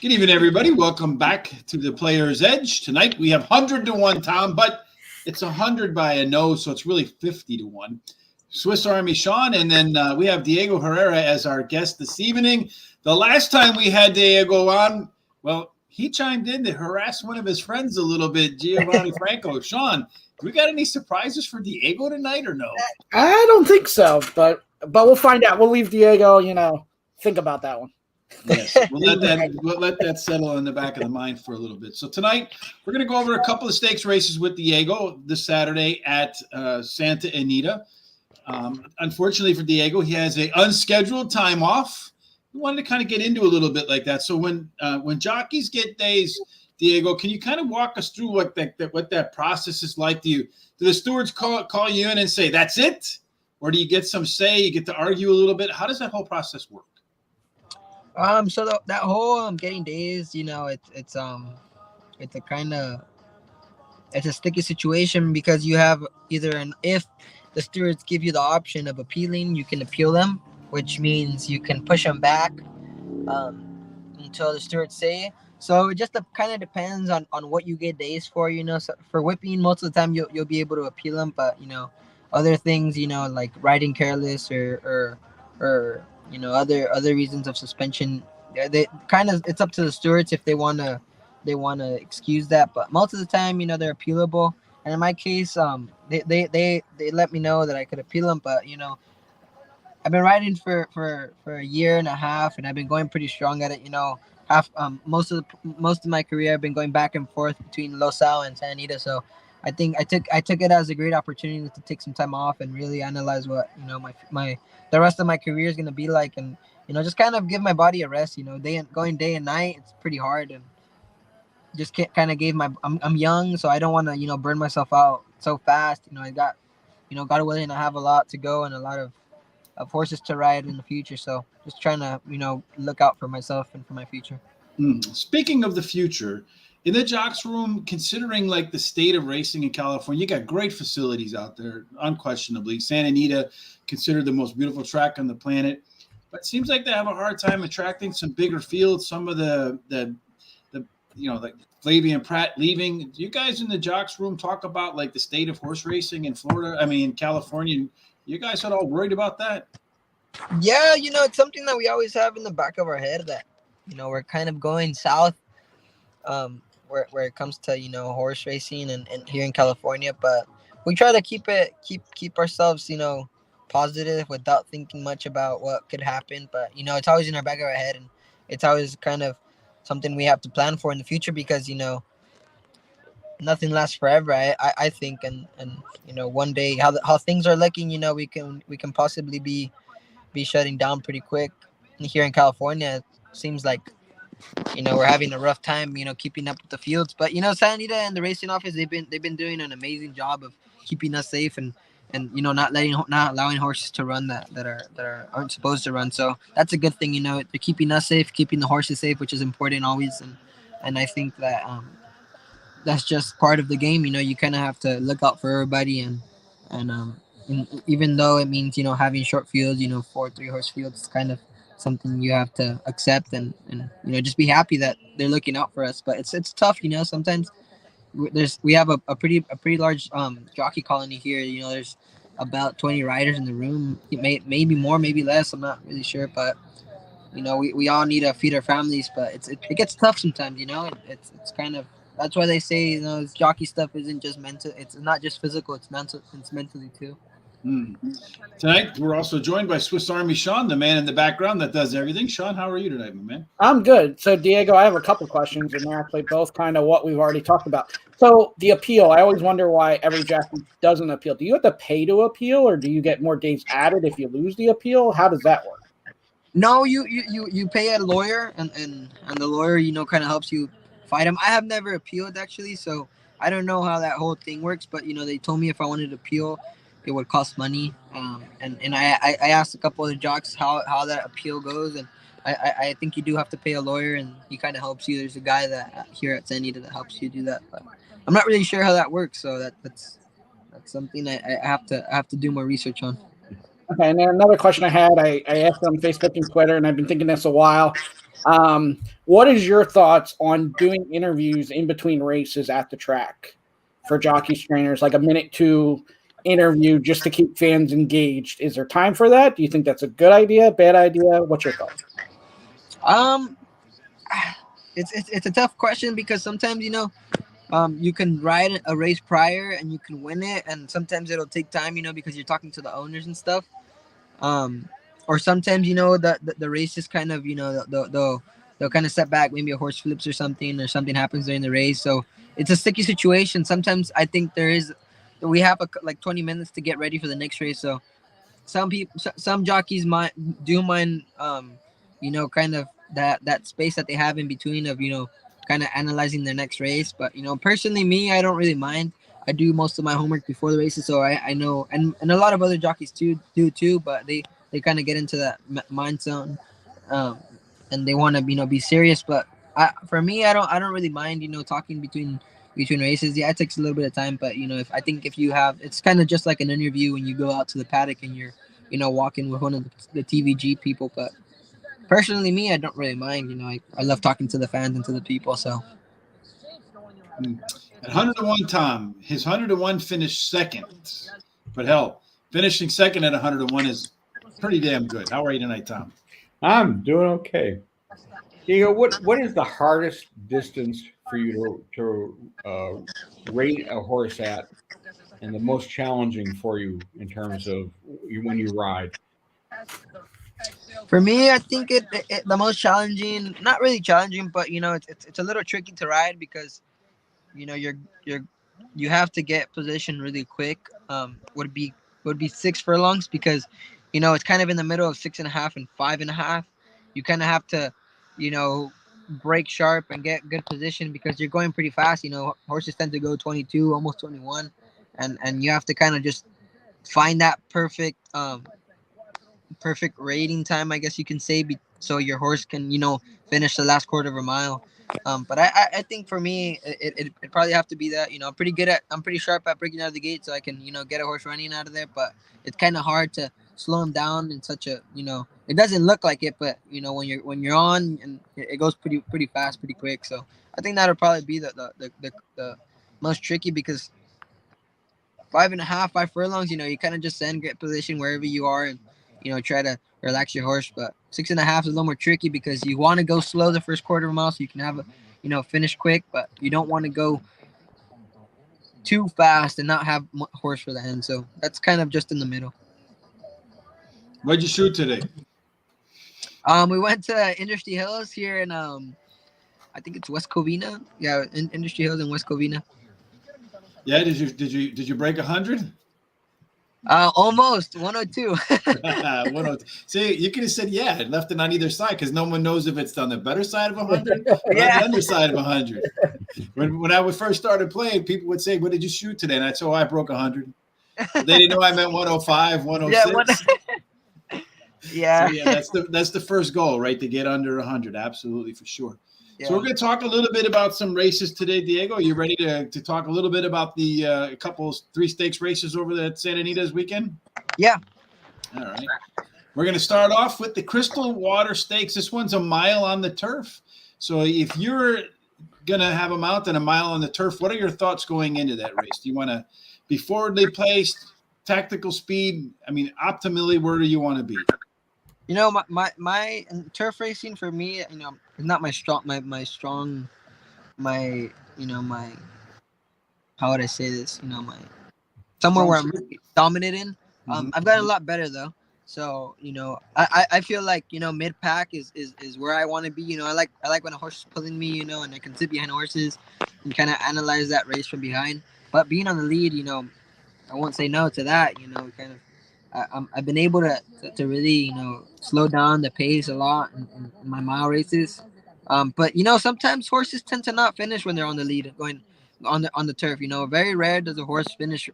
Good evening, everybody. Welcome back to the Player's Edge. Tonight we have 100-1, Tom, but it's 100 by a no, so it's really 50-1. Swiss Army Sean, and then we have Diego Herrera as our guest this evening. The last time we had Diego on, well, he chimed in to harass one of his friends a little bit, Giovanni Franco. Sean, we got any surprises for Diego tonight or no? I don't think so, but we'll find out. We'll leave Diego, think about that one. Yes, we'll let that settle in the back of the mind for a little bit. So tonight we're going to go over a couple of stakes races with Diego this Saturday at Santa Anita. Unfortunately for Diego, he has an unscheduled time off. We wanted to kind of get into a little bit like that. So when jockeys get days, Diego, can you kind of walk us through what that process is like? Do the stewards call you in and say that's it, or do you get some say? You get to argue a little bit. How does that whole process work? So that whole getting days, it's a sticky situation because you have if the stewards give you the option of appealing, you can appeal them, which means you can push them back until the stewards say. So it just kind of depends on what you get days for. So for whipping, most of the time you'll be able to appeal them, but other things, like riding careless or other reasons of suspension, they kind of, it's up to the stewards if they want to excuse that. But most of the time, they're appealable. And in my case, they let me know that I could appeal them. But I've been riding for a year and a half, and I've been going pretty strong at it. Most of my career I've been going back and forth between Los Al and Santa Anita. So I think I took it as a great opportunity to take some time off and really analyze what the rest of my career is going to be like, and just kind of give my body a rest. Going day and night, it's pretty hard, and just kind of I'm young, so I don't want to burn myself out so fast. I got God willing, I have a lot to go and a lot of horses to ride in the future. So just trying to look out for myself and for my future. Speaking of the future, in the Jocks room, considering like the state of racing in California, you got great facilities out there, unquestionably. Santa Anita, considered the most beautiful track on the planet, but it seems like they have a hard time attracting some bigger fields. Some of the like Flavian Pratt leaving. Do you guys in the Jocks room talk about like the state of horse racing in Florida? I mean, in California, you guys at all worried about that? Yeah, it's something that we always have in the back of our head that we're kind of going south. Where it comes to horse racing and here in California, but we try to keep ourselves positive without thinking much about what could happen. But it's always in our back of our head, and it's always kind of something we have to plan for in the future because nothing lasts forever. I think, and one day how things are looking, we can possibly be shutting down pretty quick. And here in California, it seems like we're having a rough time, keeping up with the fields. But Santa Anita and the racing office, they've been doing an amazing job of keeping us safe and not allowing horses to run that aren't supposed to run. So that's a good thing. They're keeping us safe, keeping the horses safe, which is important always. And I think that that's just part of the game. You kind of have to look out for everybody, and even though it means having short fields, 4 3-horse fields, it's kind of something you have to accept and just be happy that they're looking out for us. But it's tough. Sometimes we have a pretty large jockey colony here. There's about 20 riders in the room, maybe more, maybe less, I'm not really sure, but we all need to feed our families. But it gets tough sometimes. It's kind of, that's why they say this jockey stuff isn't just mental, it's not just physical, it's mental, it's mentally too. Tonight, we're also joined by Swiss Army Sean, the man in the background that does everything. Sean, how are you tonight, my man? I'm good. So, Diego, I have a couple questions, and they're actually both kind of what we've already talked about. So, the appeal, I always wonder why every jockey doesn't appeal. Do you have to pay to appeal, or do you get more days added if you lose the appeal? How does that work? No, you pay a lawyer, and the lawyer, kind of helps you fight him. I have never appealed, actually, so I don't know how that whole thing works, but, they told me if I wanted to appeal, it would cost money, and I asked a couple of the jocks how that appeal goes, and I think you do have to pay a lawyer, and he kind of helps you. There's a guy that here at Santa Anita that helps you do that, but I'm not really sure how that works, so that's something I have to do more research on. Okay, and then another question I had, I asked on Facebook and Twitter, and I've been thinking this a while. What is your thoughts on doing interviews in between races at the track for jockeys trainers, like a minute to interview just to keep fans engaged? Is there time for that? Do you think that's a good idea, bad idea? What's your thought? Um, it's a tough question because sometimes you can ride a race prior and you can win it, and sometimes it'll take time, because you're talking to the owners and stuff. Um, or sometimes the race is kind of they'll kind of set back, maybe a horse flips or something happens during the race, so it's a sticky situation. Sometimes I think we have like 20 minutes to get ready for the next race, so some jockeys do mind kind of that space that they have in between of kind of analyzing their next race. But personally, me, I don't really mind. I do most of my homework before the races, so I know, and a lot of other jockeys do too, but they kind of get into that mind zone, um and they want to be serious. But for me, I don't really mind talking between races. Yeah, it takes a little bit of time, but if you have, it's kind of just like an interview when you go out to the paddock and you're walking with one of the TVG people. But personally, me, I don't really mind. I love talking to the fans and to the people. So At 101, Tom, his 101 finished second. But hell, finishing second at 101 is pretty damn good. How are you tonight, Tom? I'm doing okay. Diego, what is the hardest distance for you to rate a horse at, and the most challenging for you in terms of when you ride? for me, I think the most challenging, not really challenging, but it's a little tricky to ride because you're you have to get position really quick. Would be 6 furlongs because it's kind of in the middle of 6.5 and 5.5. You kind of have to you know break sharp and get good position because you're going pretty fast. Horses tend to go 22, almost 21, and you have to kind of just find that perfect rating time, I guess you can say, so your horse can finish the last quarter of a mile. But I think for me, it probably have to be that. I'm pretty sharp at breaking out of the gate, so I can get a horse running out of there. But it's kind of hard to slow him down in such a It doesn't look like it, but when you're on, and it goes pretty fast, pretty quick. So I think that'll probably be the most tricky because 5.5, 5 furlongs, you kind of just send great position wherever you are and, try to relax your horse. But 6.5 is a little more tricky because you want to go slow the first quarter of a mile so you can have finish quick, but you don't want to go too fast and not have horse for the end. So that's kind of just in the middle. What'd you shoot today? We went to Industry Hills here in, I think it's West Covina. Yeah, Industry Hills in West Covina. Yeah, did you break 100? Almost 102. 102. See, you could have said yeah and left it on either side because no one knows if it's on the better side of 100 or on the underside of 100. When I first started playing, people would say, "What did you shoot today?" And I'd say, "Oh, I broke 100." They didn't know I meant 105, 106. Yeah. So yeah, that's the first goal, right? To get under 100, absolutely, for sure. Yeah. So we're going to talk a little bit about some races today, Diego. Are you ready to talk a little bit about the three stakes races over at Santa Anita this weekend? Yeah. All right. We're going to start off with the Crystal Water Stakes. This one's a mile on the turf. So if you're going to have a mount and a mile on the turf, what are your thoughts going into that race? Do you want to be forwardly placed, tactical speed? I mean, optimally, where do you want to be? My turf racing for me, is not my how would I say this? Somewhere where I'm dominant in. I've gotten a lot better though. So, I feel like, mid pack is where I want to be. I like when a horse is pulling me, and I can sit behind horses and kind of analyze that race from behind. But being on the lead, I won't say no to that, kind of. I've been able to really slow down the pace a lot in my mile races, but sometimes horses tend to not finish when they're on the lead going on the turf. Very rare does a horse finish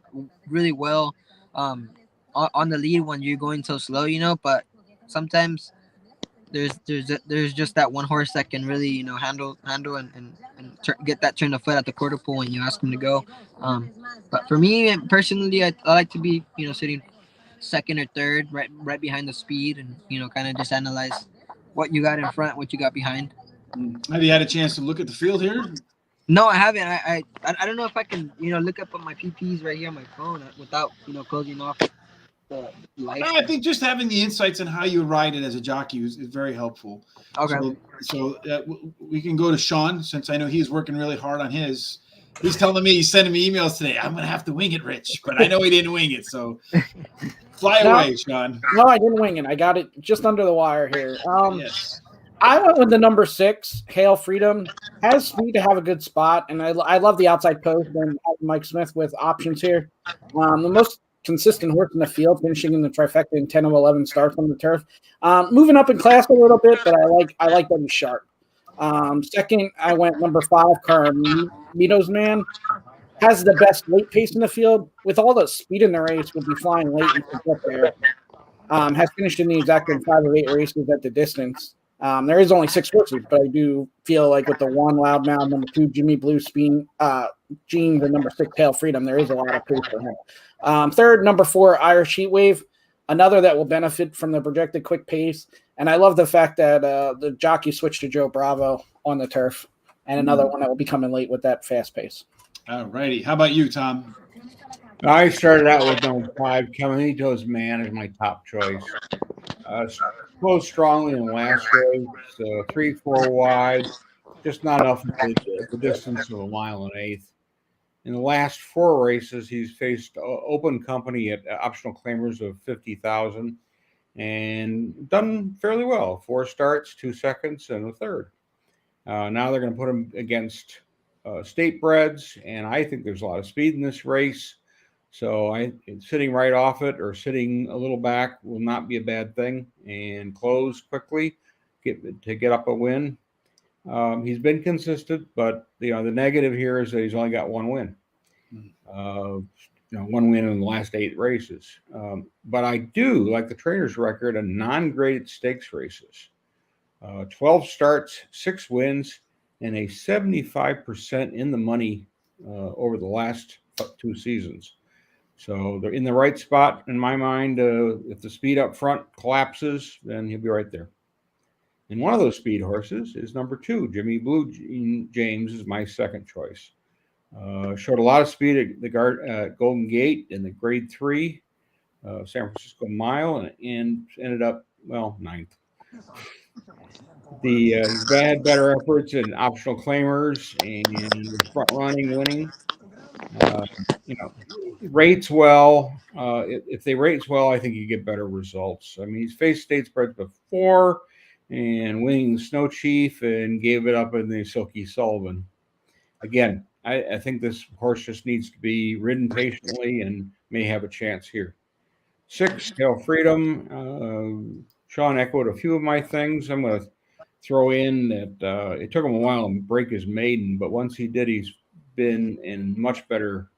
really well on the lead when you're going so slow. But sometimes there's just that one horse that can really handle and get that turn of foot at the quarter pole when you ask him to go. But for me personally, I like to be sitting second or third, right behind the speed, and kind of just analyze what you got in front, what you got behind. Have you had a chance to look at the field here? No, I haven't. I don't know if I can, look up on my PPs right here on my phone without, closing off the lights. No, I think just having the insights on how you ride it as a jockey is very helpful. Okay. So we can go to Sean, since I know he's working really hard on his. He's telling me, he's sending me emails today. I'm going to have to wing it, Rich, but I know he didn't wing it. So fly away, Sean. No, I didn't wing it. I got it just under the wire here. Yes. I went with the number 6, Hail Freedom. Has speed to have a good spot, and I love the outside post and Mike Smith with options here. The most consistent horse in the field, finishing in the trifecta in 10 of 11 starts on the turf. Moving up in class a little bit, but I like that he's sharp. Second, I went number 5, Carmito's Man. Has the best late pace in the field. With all the speed in the race, would be flying late and get there. Has finished in the exact 5 of 8 races at the distance. There is only 6 horses, but I do feel like with the 1 Loudmouth, number 2 Jimmy Blue Jeans, and number 6 Hail Freedom, there is a lot of pace for him. Third, number 4 Irish Heatwave, another that will benefit from the projected quick pace. And I love the fact that the jockey switched to Joe Bravo on the turf, and another one that will be coming late with that fast pace. All righty. How about you, Tom? I started out with number 5, Carmito's Man is my top choice. Closed strongly in the last race, 3-4 wide, just not enough the distance of a mile and 1/8. In the last 4 races, he's faced open company at optional claimers of 50,000 and done fairly well. 4 starts, 2 seconds, and a third. Now they're going to put him against state breds, and I think there's a lot of speed in this race. So sitting right off it or sitting a little back will not be a bad thing, and close quickly to get up a win. He's been consistent, but the negative here is that he's only got 1 win. 1 win in the last 8 races. But I do like the trainer's record on non-graded stakes races. 12 starts, 6 wins, and a 75% in the money over the last 2 seasons. So they're in the right spot in my mind. If the speed up front collapses, then he'll be right there. And one of those speed horses is number 2, Jimmy Blue James is my second choice. Showed a lot of speed at the Golden Gate in the grade 3 San Francisco Mile and ended up, 9th. He's had better efforts in optional claimers and front running, winning. Rates well. If they rates well, I think you get better results. I mean, he's faced state spreads before and winning the Snow Chief and gave it up in the Silky Sullivan. Again, I think this horse just needs to be ridden patiently and may have a chance here. 6, Hail Freedom. Sean echoed a few of my things. I'm going to throw in that it took him a while to break his maiden, but once he did, he's been in much better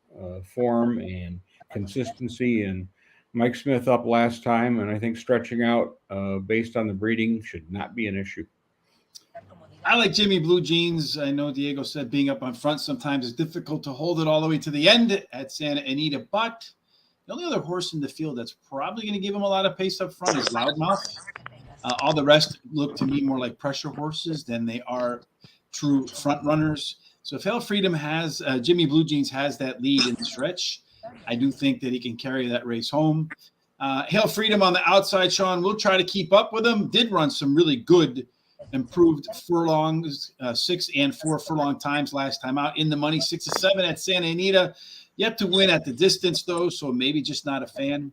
form and consistency. And Mike Smith up last time, and I think stretching out based on the breeding should not be an issue. I like Jimmy Blue Jeans. I know Diego said being up on front sometimes is difficult to hold it all the way to the end at Santa Anita, but the only other horse in the field that's probably going to give him a lot of pace up front is Loudmouth. All the rest look to me more like pressure horses than they are true front runners. So if Hail Freedom has Jimmy Blue Jeans has that lead in the stretch, I do think that he can carry that race home. Hail Freedom on the outside, Sean, will try to keep up with him. Did run some really good improved furlongs, 6 and 4 furlong times last time out in the money, 6-7 at Santa Anita. Yet to win at the distance, though, so maybe just not a fan.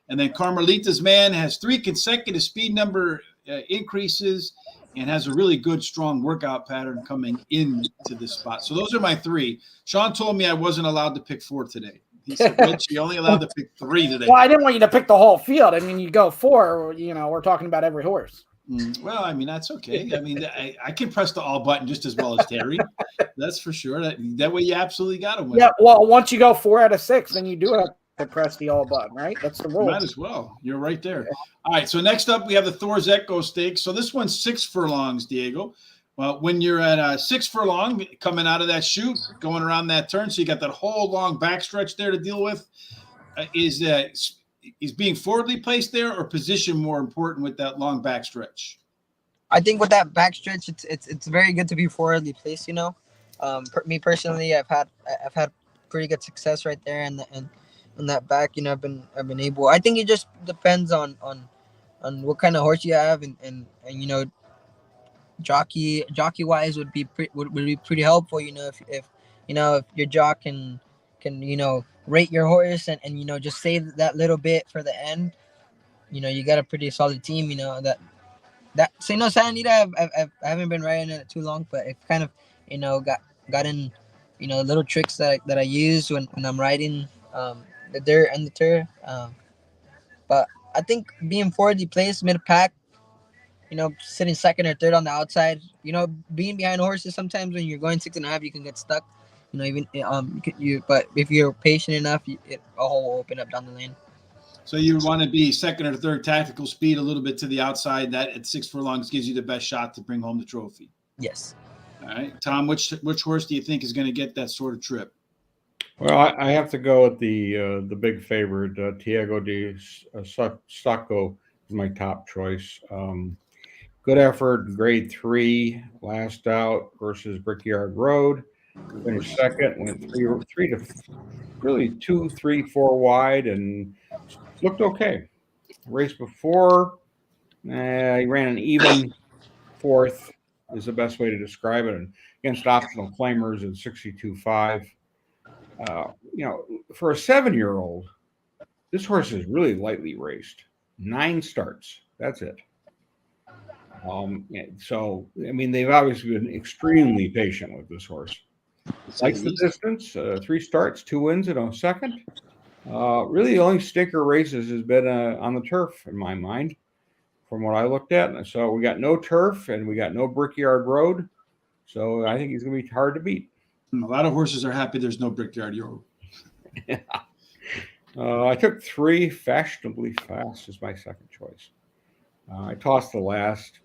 And then Carmelita's Man has 3 consecutive speed number increases and has a really good, strong workout pattern coming into this spot. So those are my 3. Sean told me I wasn't allowed to pick 4 today. He said, Rich, you're only allowed to pick 3 today. Well, I didn't want you to pick the whole field. I mean, you go 4, we're talking about every horse. Well, I mean, that's okay. I mean, I can press the all button just as well as Terry. That's for sure. That way you absolutely got to win. Yeah, well, once you go 4 out of 6, then you do have to press the all button, right? That's the rule. Might as well. You're right there. All right, so next up we have the Thor's Echo Stakes. So this one's 6 furlongs, Diego. Well, when you're at 6 furlong, coming out of that chute, going around that turn, so you got that whole long backstretch there to deal with. Is being forwardly placed there or position more important with that long backstretch? I think with that backstretch, it's very good to be forwardly placed. Me personally, I've had pretty good success right there, and in that back, I've been able. I think it just depends on what kind of horse you have, and jockey wise would be pretty helpful. If your jock can rate your horse and just save that little bit for the end. You got a pretty solid team. Santa Anita, I haven't been riding it too long, but it kind of gotten little tricks that I use when I'm riding the dirt and the turf. But I think being forwardly placed mid pack, sitting second or third on the outside, being behind horses, sometimes when you're going 6.5, you can get stuck. Even but if you're patient enough, a hole will open up down the lane. So you want to be second or third tactical speed, a little bit to the outside. That at 6 furlongs gives you the best shot to bring home the trophy. Yes. All right, Tom. Which horse do you think is going to get that sort of trip? Well, I have to go with the big favorite, Diego de Sacco is my top choice. Good effort, grade 3, last out versus Brickyard Road. Finished second, went three to really 2, 3, 4 wide, and looked okay. Race before, he ran an even fourth, is the best way to describe it, and against optional claimers at 62.5. For a 7-year-old, this horse is really lightly raced. 9 starts. That's it. So, they've obviously been extremely patient with this horse. Likes the distance, 3 starts, 2 wins, and a second. Really, the only stinker races has been on the turf, in my mind, from what I looked at. So we got no turf, and we got no Brickyard Road. So I think he's going to be hard to beat. A lot of horses are happy there's no Brickyard Road. Yeah. I took 3 Fashionably Fast as my second choice. I tossed the last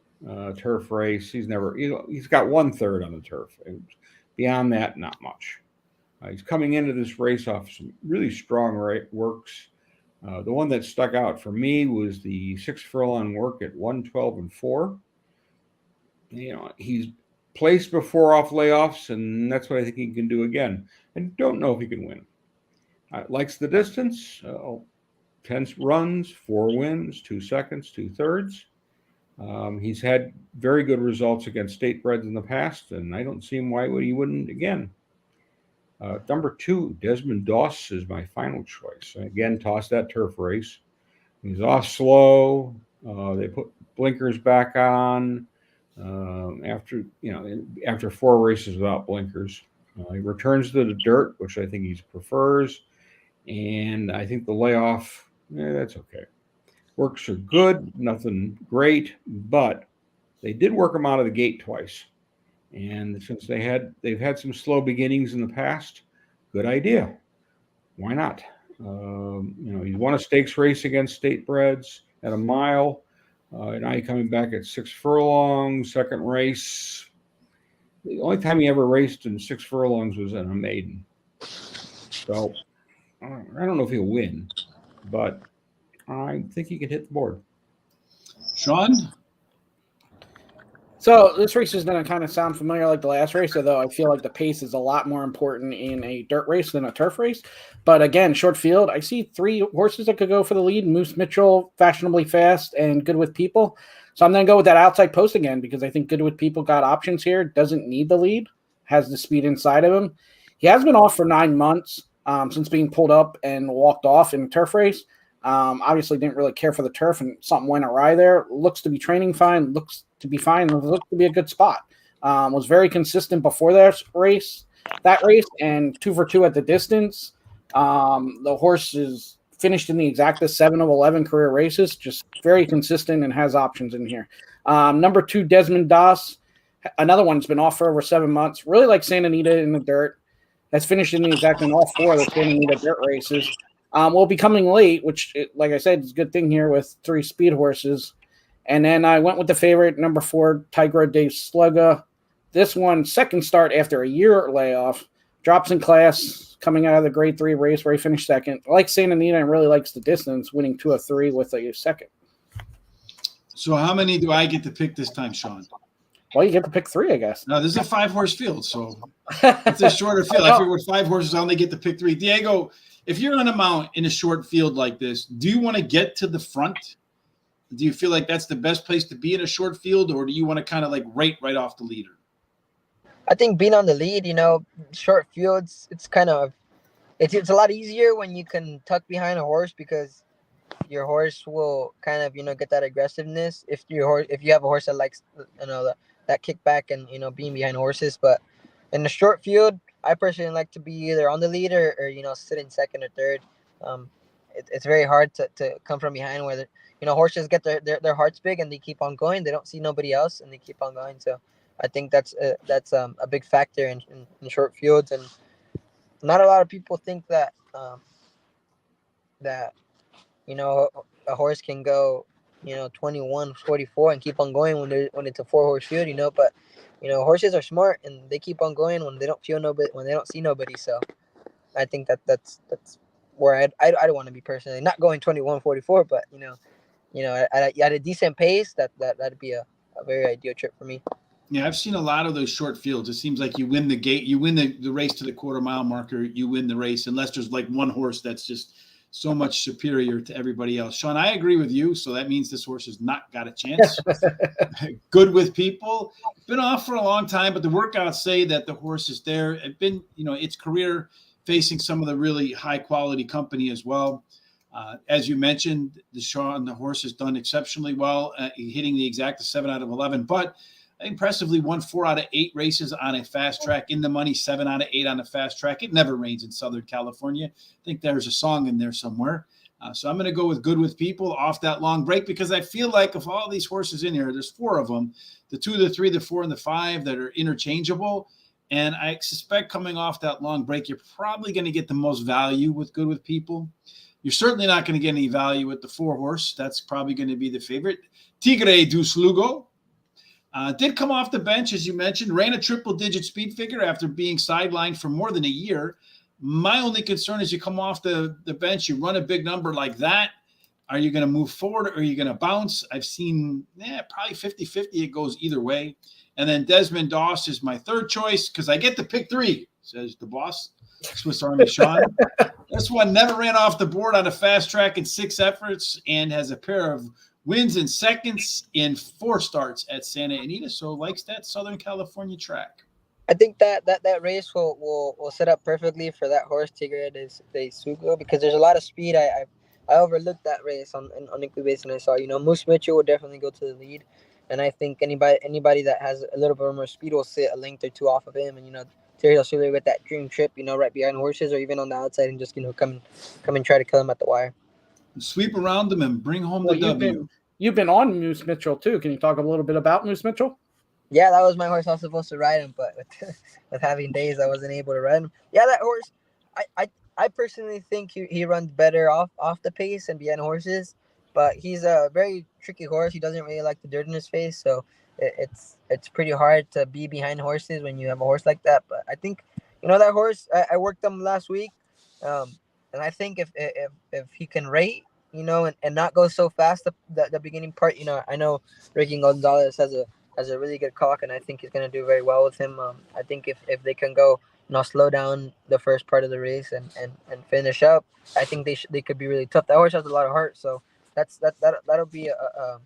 turf race. He's got 1/3 on the turf. And beyond that, not much. He's coming into this race off some really strong works. The one that stuck out for me was the 6 furlong work at 1:12.4. He's placed before off layoffs, and that's what I think he can do again. I don't know if he can win. Likes the distance. 10 runs, 4 wins, 2 seconds, 2/3. He's had very good results against state breds in the past, and I don't see why he wouldn't again. Number 2, Desmond Doss is my final choice. Again, toss that turf race. He's off slow. They put blinkers back on after 4 races without blinkers. He returns to the dirt, which I think he prefers. And I think the layoff, that's okay. Works are good, nothing great, but they did work him out of the gate twice. And since they've had some slow beginnings in the past, good idea. Why not? He's won a stakes race against state breds at a mile. Now he's coming back at 6 furlongs, second race. The only time he ever raced in 6 furlongs was in a maiden. So I don't know if he'll win, but I think he can hit the board. Sean? So this race is going to kind of sound familiar like the last race, although I feel like the pace is a lot more important in a dirt race than a turf race. But again, short field, I see 3 horses that could go for the lead: Moose Mitchell, Fashionably Fast, and Good With People. So I'm going to go with that outside post again because I think Good With People got options here, doesn't need the lead, has the speed inside of him. He has been off for 9 months since being pulled up and walked off in a turf race. Obviously didn't really care for the turf and something went awry there. Looks to be training fine, looks to be fine, looks to be a good spot. Was very consistent before that race, and 2 for 2 at the distance. The horse is finished in the exacta 7 of 11 career races, just very consistent and has options in here. Number 2, Desmond Doss, another one that's been off for over 7 months. Really like Santa Anita in the dirt. Has finished in the exacta in all 4 of the Santa Anita dirt races. Will be coming late, which, like I said, is a good thing here with 3 speed horses. And then I went with the favorite, number 4, Tigro de Slugga. This one, second start after a year layoff, drops in class, coming out of the grade 3 race where he finished second. Like Santa Anita and really likes the distance, winning 2 of 3 with a second. So how many do I get to pick this time, Sean? Well, you get to pick 3, I guess. No, this is a 5-horse field, so it's a shorter field. I figure with 5 horses, I only get to pick 3. Diego, if you're on a mount in a short field like this, do you want to get to the front? Do you feel like that's the best place to be in a short field, or do you want to kind of like rate right off the leader? I think being on the lead, short fields, it's a lot easier when you can tuck behind a horse because your horse will kind of get that aggressiveness if you have a horse that likes that kickback and being behind horses. But in the short field, I personally like to be either on the lead or sit in second or third. It's very hard to come from behind where horses get their hearts big and they keep on going. They don't see nobody else and they keep on going. So I think that's a big factor in short fields, and not a lot of people think that that a horse can go 21, 44 and keep on going when it's a 4-horse field, but horses are smart and they keep on going when they don't feel nobody, when they don't see nobody. So I think that's where I don't want to be personally, not going 21, 44, but at a decent pace, that'd be a very ideal trip for me. Yeah, I've seen a lot of those short fields. It seems like you win the gate, you win the race to the quarter-mile marker, you win the race, unless there's like one horse that's just so much superior to everybody else. Sean, I agree with you. So that means this horse has not got a chance. Good with people. Been off for a long time, but the workouts say that the horse is there. It's been, its career facing some of the really high-quality company as well. As you mentioned, the horse has done exceptionally well, hitting the exacta 7 out of 11, but impressively won 4 out of 8 races on a fast track, in the money 7 out of 8 on a fast track. It never rains in Southern California. I think there's a song in there somewhere. So I'm going to go with Good with People off that long break, because I feel like of all these horses in here, there's 4 of them, the 2, the 3, the 4, and the 5 that are interchangeable. And I suspect coming off that long break, you're probably going to get the most value with Good with People. You're certainly not going to get any value with the 4-horse. That's probably going to be the favorite. Tigre dos Lugo. Did come off the bench, as you mentioned, ran a triple-digit speed figure after being sidelined for more than a year. My only concern is you come off the bench, you run a big number like that. Are you going to move forward or are you going to bounce? I've seen probably 50-50. It goes either way. And then Desmond Doss is my third choice because I get to pick 3, says the boss, Swiss Army Sean. This one never ran off the board on a fast track in 6 efforts and has a pair of wins and seconds in 4 starts at Santa Anita, so likes that Southern California track. I think that race will set up perfectly for that horse Tigre de Sugo, because there's a lot of speed. I overlooked that race on Incubase, and I saw Moose Mitchell will definitely go to the lead, and I think anybody that has a little bit more speed will sit a length or 2 off of him, and Tigre de Sugo with that dream trip, right behind horses or even on the outside, and just come and try to kill him at the wire. Sweep around them and bring home the W. You've been on Moose Mitchell too. Can you talk a little bit about Moose Mitchell? Yeah, that was my horse. I was supposed to ride him, but with having days, I wasn't able to ride him. Yeah, that horse, I personally think he runs better off the pace and behind horses, but he's a very tricky horse. He doesn't really like the dirt in his face, so it's pretty hard to be behind horses when you have a horse like that. But I think that horse. I worked him last week, and I think if he can rate, and not go so fast the beginning part. I know Ricky Gonzalez has a really good cock, and I think he's going to do very well with him. I think if they can go, slow down the first part of the race and finish up, I think they could be really tough. That horse has a lot of heart, so that'll be a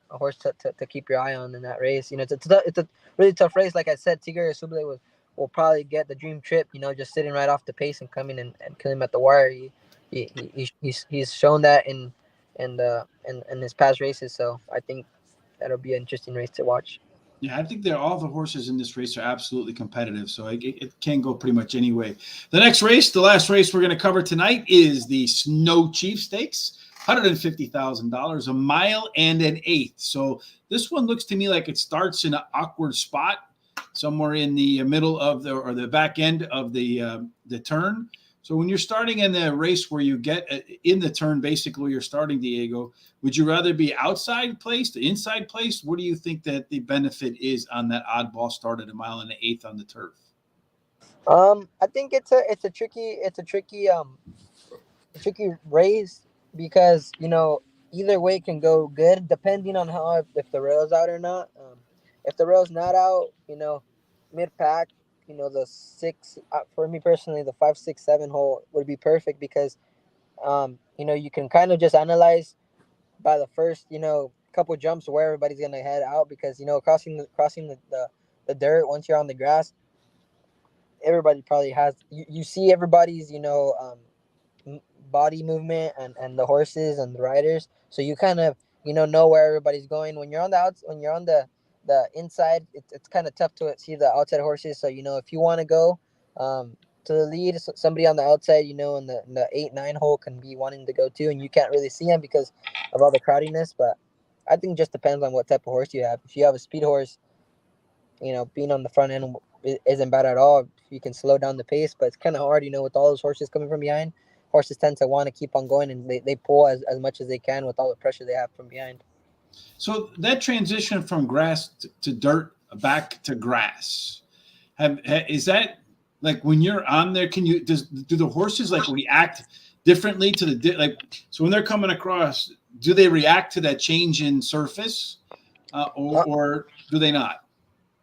horse to keep your eye on in that race. It's a really tough race. Like I said, Tigre Suble will probably get the dream trip. Just sitting right off the pace and coming and killing him at the wire. He's shown that in his past races, so I think that'll be an interesting race to watch. Yeah, I think all the horses in this race are absolutely competitive, so it can go pretty much any way. The next race, the last race we're going to cover tonight, is the Snow Chief Stakes, $150,000, 1 mile and an 1/8. So this one looks to me like it starts in an awkward spot, somewhere in the middle of the back end of the turn. So when you're starting in the race where you get in the turn, basically where you're starting, Diego, would you rather be outside placed, inside placed? What do you think that the benefit is on that oddball start at 1 mile and an 1/8 on the turf? I think it's a tricky race because either way can go good depending on how if the rail's out or not. If the rail's not out, mid pack, the six for me personally, the 5, 6, 7 hole would be perfect because you can kind of just analyze by the first couple jumps where everybody's gonna head out because crossing the dirt once you're on the grass, everybody probably has you see everybody's body movement and the horses and the riders, so you kind of know where everybody's going. When you're on when you're on the inside, it's kind of tough to see the outside horses. So if you want to go to the lead, somebody on the outside in the 8, 9 hole can be wanting to go too, and you can't really see them because of all the crowdiness. But I think it just depends on what type of horse you have. If you have a speed horse, being on the front end isn't bad at all. You can slow down the pace, but it's kind of hard, with all those horses coming from behind. Horses tend to want to keep on going, and they pull as much as they can with all the pressure they have from behind. So that transition from grass to dirt back to grass, is that like when you're on there? Do the horses like react differently to so when they're coming across, do they react to that change in surface, or do they not?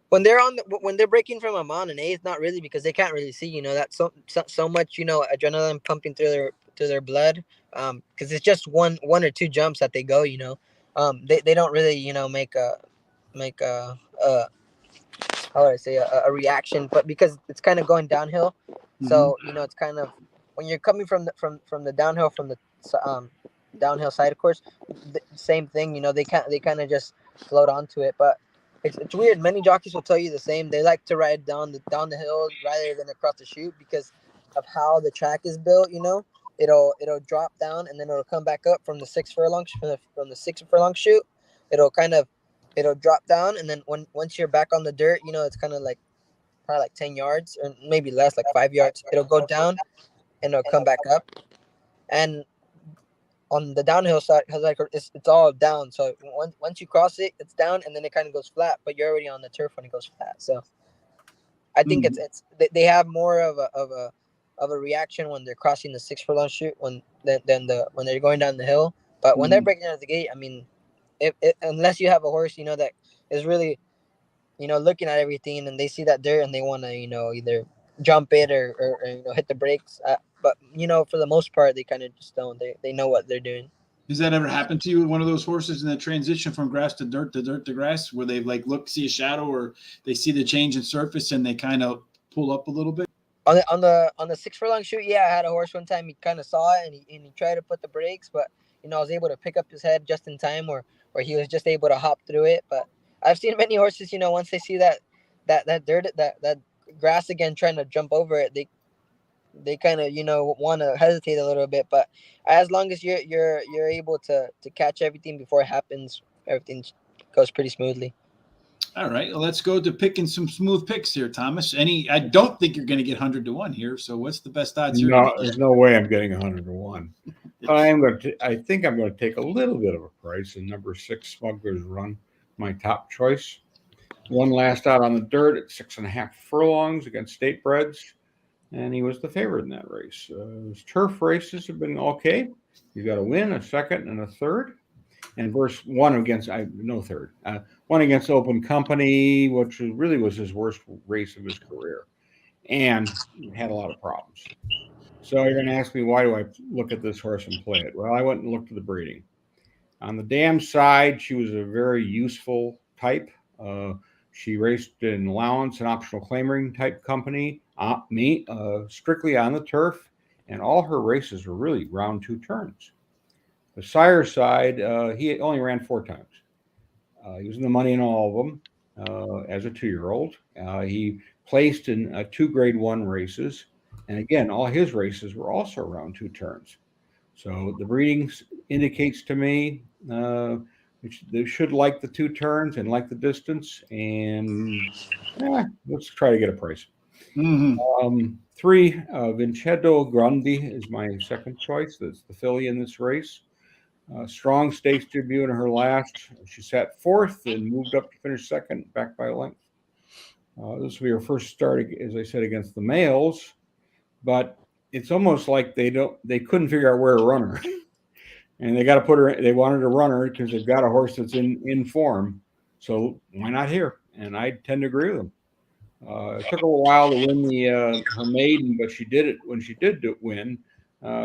When they're breaking from a mound and eighth, not really, because they can't really see. That's so much adrenaline pumping through their blood. Because it's just one or two jumps that they go. They don't really make a how would I say a reaction, but because it's kind of going downhill, so it's kind of when you're coming from the downhill from the downhill side, of course, the same thing. They kind of just float onto it, but. It's weird. Many jockeys will tell you the same. They like to ride down the hill rather than across the chute because of how the track is built. It'll drop down and then it'll come back up from the 6 furlong from the 6 furlong chute. It'll drop down, and then once you're back on the dirt, it's kind of like probably like 10 yards or maybe less, like 5 yards. It'll go down and it'll come back up, and on the downhill side, because it's all down. So once you cross it, it's down, and then it kind of goes flat. But you're already on the turf when it goes flat. So I think they have more of a reaction when they're crossing the 6 furlong chute when they're going down the hill. But when they're breaking out of the gate, I mean, unless you have a horse that is really looking at everything and they see that dirt and they want to either jump it or hit the brakes. But for the most part, they kind of just don't. They know what they're doing. Has that ever happened to you with one of those horses in the transition from grass to dirt to grass, where they see a shadow or they see the change in surface and they kind of pull up a little bit? On the 6 furlong chute, yeah, I had a horse one time. He kind of saw it and he tried to put the brakes, but I was able to pick up his head just in time, where he was just able to hop through it. But I've seen many horses, once they see that dirt, that grass again, trying to jump over it, they kind of want to hesitate a little bit. But as long as you're able to catch everything before it happens, everything goes pretty smoothly. All right, well, let's go to picking some smooth picks here, Thomas. I don't think you're going to get 100-1 here. So what's the best odds here? No, there's no way I'm getting 100-1. I think I'm going to take a little bit of a price. And number 6, Smuggler's Run, my top choice. One last out on the dirt at 6.5 furlongs against State Breds, and he was the favorite in that race. His turf races have been okay. He's got a win, a second, and a third. And one against Open Company, which really was his worst race of his career, and had a lot of problems. So you're going to ask me, why do I look at this horse and play it? Well, I went and looked at the breeding. On the dam side, she was a very useful type. She raced in allowance and optional claiming type company, strictly on the turf, and all her races were really round 2 turns. The sire side, he only ran 4 times. He was in the money in all of them as a 2-year-old. He placed in 2 Grade 1 races. And again, all his races were also around 2 turns. So the breeding indicates to me they should like the 2 turns and like the distance. And let's try to get a price. 3, Vincenzo Grandi is my second choice. That's the filly in this race. Strong stakes debut in her last. She sat 4th and moved up to finish 2nd, back by a length. This will be her first start, as I said, against the males. But it's almost like they couldn't figure out where to run her. and they got to put her. They wanted to run her because they've got a horse that's in form. So why not here? And I tend to agree with them. It took her a while to win her maiden, but she did it when she did win.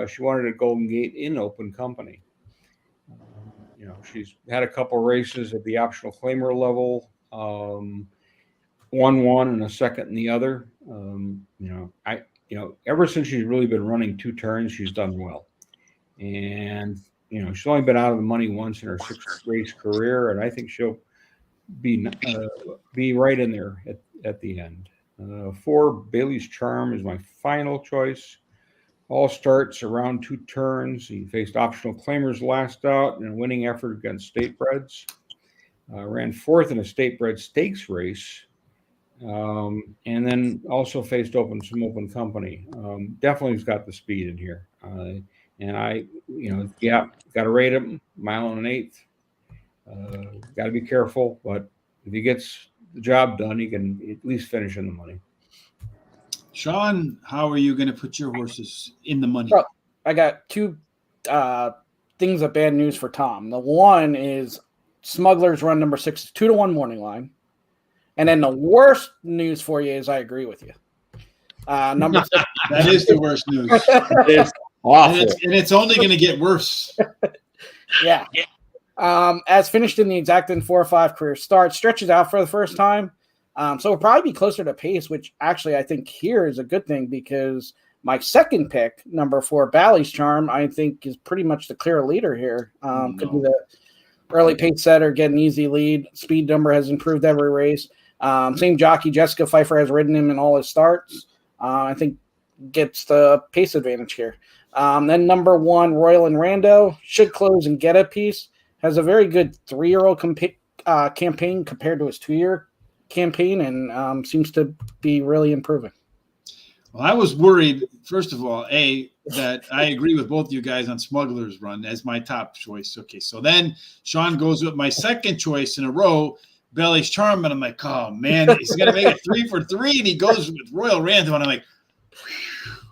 She wanted a Golden Gate in open company. She's had a couple races at the optional claimer level. Won one and a second in the other. Ever since she's really been running 2 turns, she's done well. And she's only been out of the money once in her 6 race career, and I think she'll be right in there at the end. 4 Bailey's Charm is my final choice. All starts around 2 turns. He faced optional claimers last out in a winning effort against state breds. Ran 4th in a state bred stakes race. And then also faced some open company. Definitely has got the speed in here. Got to rate him 1 1/8. Got to be careful, but if he gets the job done, he can at least finish in the money. Sean, how are you going to put your horses in the money? So, I got 2 things of bad news for Tom. The one is Smuggler's Run number 6, 2-1 morning line. And then the worst news for you is I agree with you. Number 6. That is the worst news. It's awful. And it's only going to get worse. Yeah. As finished in the exact in 4 or 5 career start, stretches out for the first time. So we'll probably be closer to pace, which actually I think here is a good thing because my second pick, number 4, Bally's Charm, I think is pretty much the clear leader here. Could be the early pace setter, get an easy lead. Speed number has improved every race. Same jockey, Jessica Pfeiffer, has ridden him in all his starts. I think gets the pace advantage here. Then number 1, Royal and Rando, should close and get a piece. Has a very good 3-year-old campaign compared to his 2-year campaign, and seems to be really improving. Well, I was worried, first of all, that I agree with both you guys on Smuggler's Run as my top choice. Okay, so then Sean goes with my second choice in a row, Bally's Charm, and I'm like, oh, man, he's going to make it 3 for 3, and he goes with Royal Rando, and I'm like,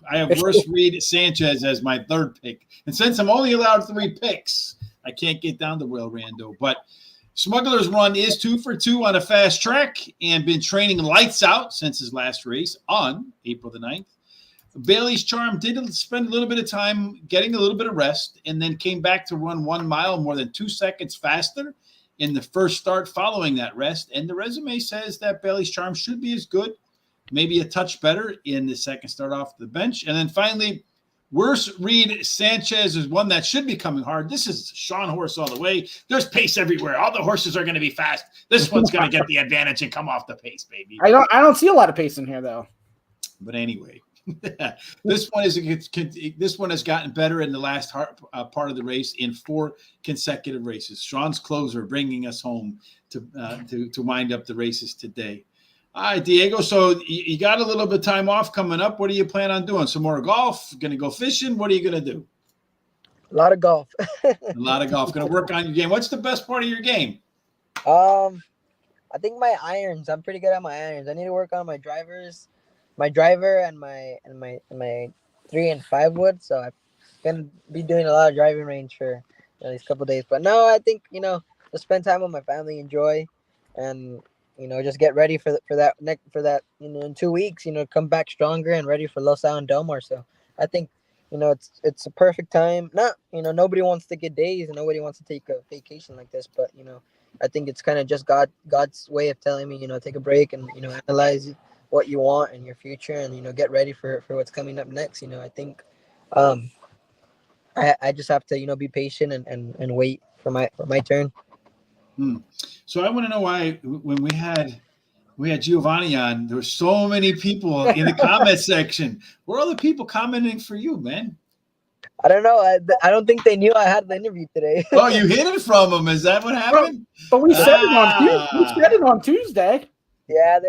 I have Worst Reed Sanchez as my 3rd pick. And since I'm only allowed 3 picks, I can't get down to Royal Rando. But Smuggler's Run is 2 for 2 on a fast track and been training lights out since his last race on April the 9th. Bailey's Charm did spend a little bit of time getting a little bit of rest and then came back to run 1 mile more than 2 seconds faster in the first start following that rest. And the resume says that Bailey's Charm should be as good, maybe a touch better in the second start off the bench. And then finally, Worst Reed Sanchez is one that should be coming hard. This is Sean horse all the way. There's pace everywhere. All the horses are going to be fast. This one's going to get the advantage and come off the pace, baby. I don't see a lot of pace in here, though. But anyway, this one has gotten better in the last part of the race in 4 consecutive races. Sean's closer bringing us home to wind up the races today. All right, Diego. So you got a little bit of time off coming up. What do you plan on doing? Some more golf? Going to go fishing? What are you going to do? A lot of golf. A lot of golf. Going to work on your game. What's the best part of your game? I think my irons. I'm pretty good at my irons. I need to work on my driver and my 3 and 5 wood. So I'm gonna be doing a lot of driving range for these couple of days. But no, I think just spend time with my family, enjoy, and just get ready for that in 2 weeks. Come back stronger and ready for Los Al and Delmar. So I think it's a perfect time. Nobody wants to get days and nobody wants to take a vacation like this, but I think it's kind of just God's way of telling me take a break and analyze what you want in your future and get ready for what's coming up next. I think I just have to be patient and wait for my turn. So I want to know why when we had Giovanni on, there were so many people in the comment section. Where are all the people commenting for you, man? I don't know. I don't think they knew I had the interview today. Oh, you hid it from them. Is that what happened? But we said it on Tuesday. Yeah,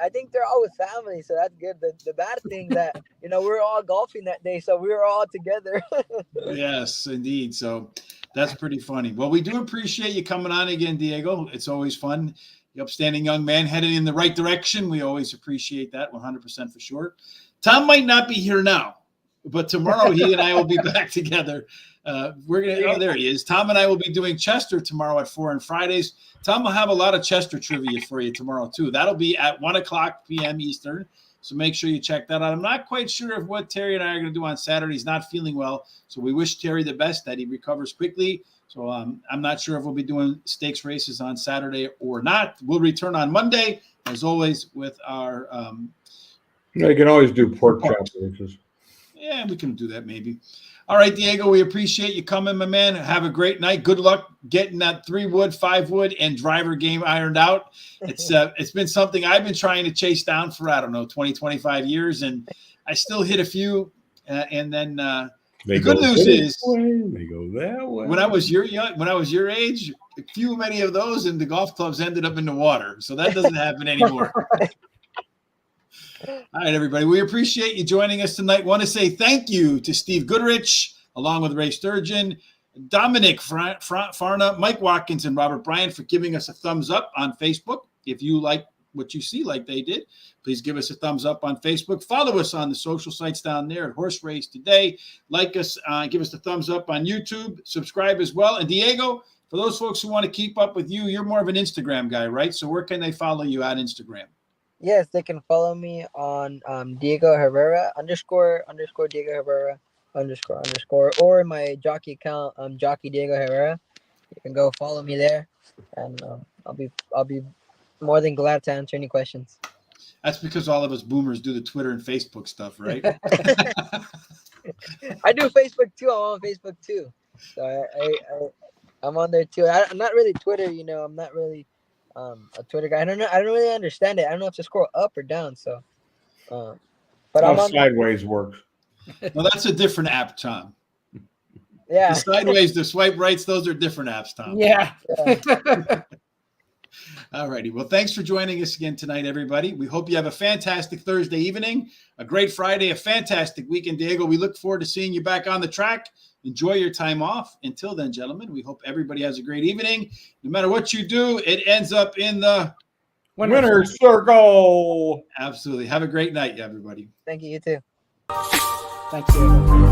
I think they're all with family, so that's good. The bad thing that we were all golfing that day, so we were all together. Yes, indeed. So that's pretty funny. Well, we do appreciate you coming on again, Diego. It's always fun. The upstanding young man headed in the right direction. We always appreciate that 100% for sure. Tom might not be here now, But tomorrow he and I will be back together. There he is. Tom and I will be doing Chester tomorrow at 4 on Fridays. Tom will have a lot of Chester trivia for you tomorrow too. That'll be at 1:00 p.m. Eastern. So make sure you check that out. I'm not quite sure of what Terry and I are going to do on Saturday. He's not feeling well. So we wish Terry the best, that he recovers quickly. So I'm not sure if we'll be doing stakes races on Saturday or not. We'll return on Monday, as always, with our You can always do pork chop races. yeah, we can do that maybe. All right, Diego, we appreciate you coming, my man. Have a great night. Good luck getting that 3-wood, 5-wood, and driver game ironed out. It's been something I've been trying to chase down for, 20, 25 years, and I still hit a few. And then the good news is they go that way. When I was your age, many of those and the golf clubs ended up in the water. So that doesn't happen anymore. All right, everybody. We appreciate you joining us tonight. Want to say thank you to Steve Goodrich, along with Ray Sturgeon, Dominic Farna, Mike Watkins, and Robert Bryant for giving us a thumbs up on Facebook. If you like what you see like they did, please give us a thumbs up on Facebook. Follow us on the social sites down there at Horse Race Today. Like us, give us the thumbs up on YouTube. Subscribe as well. And Diego, for those folks who want to keep up with you, you're more of an Instagram guy, right? So where can they follow you on Instagram? Yes, they can follow me on Diego Herrera __ Diego Herrera _ or my Jockey account, Jockey Diego Herrera. You can go follow me there, and I'll be more than glad to answer any questions. That's because all of us boomers do the Twitter and Facebook stuff, right? I do Facebook too. I'm on Facebook too, so I'm on there too. I'm not really Twitter, I'm not really a Twitter guy. I don't know. I don't really understand it. I don't know if to scroll up or down. So, but I'm on sideways works. Well, that's a different app, Tom. Yeah. The sideways, the swipe rights, those are different apps, Tom. Yeah. All righty. Well, thanks for joining us again tonight, everybody. We hope you have a fantastic Thursday evening, a great Friday, a fantastic weekend, Diego. We look forward to seeing you back on the track. Enjoy your time off. Until then, gentlemen, we hope everybody has a great evening. No matter what you do, it ends up in the winner's circle. Absolutely. Have a great night, everybody. Thank you. You too. Thank you.